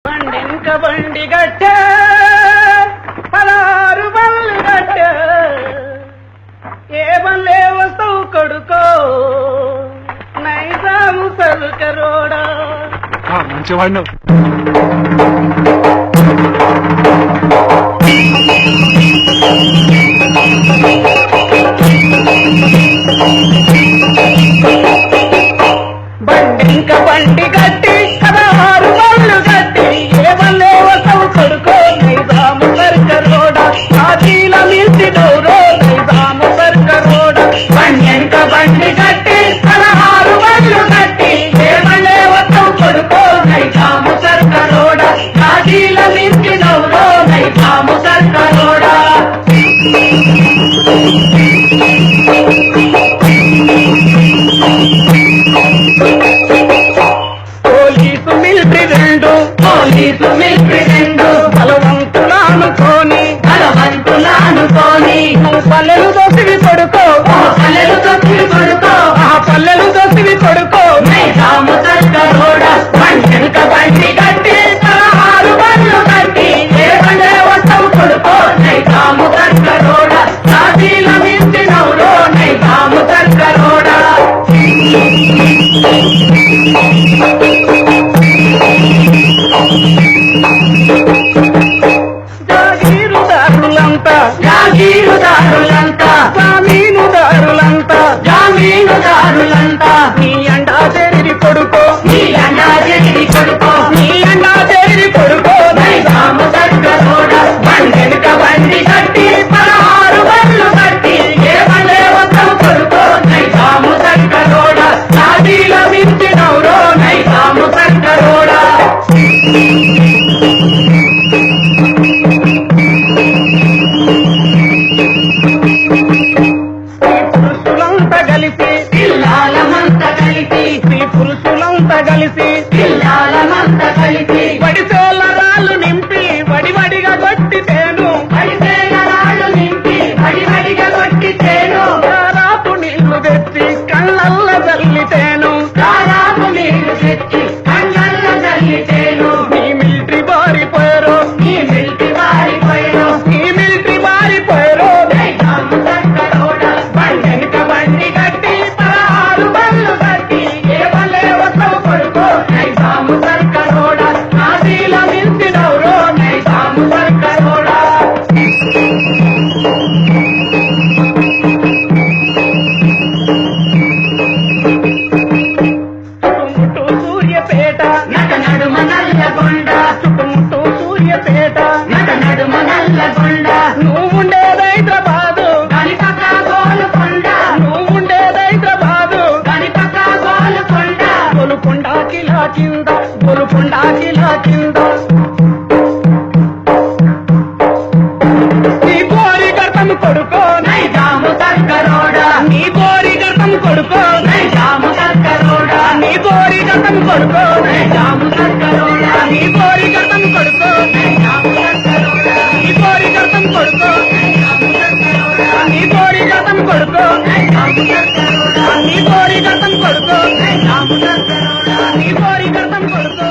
బండెంక బండి గట్ట పలారు బల్లు గట్ట ఏ బల్లే వస్తావు కొడుకో నైజాము సరుకరోడా మంచివాడిను. బండెంక బండి గట్టి పదహారు బళ్ళు గట్టి ఏ బల్లే వస్తావు కొడుకో నైజాము సరుకరోడా ఆదీల మిల్సి డోరో నైజాము సరుకరోడా బండెంక బండి గట్టి పదహారు బళ్ళు గట్టి ఏ బల్లే వస్తావు కొడుకో నైజాము సరుకరోడా ఆదీల మిల్సి డోరో నైజాము సరుకరోడా పోలీసు మిలిటరీ రెండు బలవంతులానుకోని నువ్వు పల్లెలు దోసివి కొడుకో ఆ పల్లెలు దోసివి కొడుకో నైజాము సరుకరోడా బండెంక బండి గట్టి పదహారు బళ్ళు గట్టి ఏ బండే వస్తావు కొడుకో నైజాము సరుకరోడా ఆదీల మిల్సి డోరో నైజాము సరుకరోడా జాగీరుదారులంతా జామీనుదారులంతా నీ అండా తెరిది కొడుకో నైజాము సరుకరోడా బండెంక బండి గట్టి పదహారు బళ్ళు గట్టి ఏ బండే వస్తావు కొడుకో నైజాము సరుకరోడా ఆదీల మిల్సి డోరో నైజాము సరుకరోడా పిల్లాలమంతా కలిసి వడిసేల రాళ్ళు నింపి వడివడిగా కొట్టితేను కారాపు నీళ్లు తెచ్చి కళ్ళల్ల జల్లితేను నీ మిలిటరీ బారిపోయారు బండెంక బండి గట్టి పదహారు బళ్ళు గట్టి ఏ బల్లే వస్తావు కొడుకో నైజాము సరుకరోడా ఆదీల మిల్సి డోరో నైజాము సరుకరోడా చుట్టుముట్టు సూర్యపేట నడుమ నల్లగొండ చుట్టుముట్టు సూర్యపేట నడుమ నల్లగొండ నువ్వుండేది హైదరాబాదు కనిపక గోలుకొండ నువ్వుండేది హైదరాబాదు కనిపక గోలుకొండ గోలుకొండ కిలా కింద నీ పోరి గర్భం కొడుకో నైజాము సరుకరోడా నీ పోరి గర్భం కొడుకో నైజాము సరుకరోడా నీ పోరి గర్భం కొడుకో నైజాము సరుకరోడా నీ పోరి గర్భం కొడుకో నైజాము సరుకరోడా నీ పోరి గర్భం కొడుకో నైజాము సరుకరోడా నీ పోరి గర్భం కొడుకో నైజాము సరుకరోడా నీ పోరి గర్భం కొడుకో నైజాము సరుకరోడా నీ పోరి గర్భం కొడుకో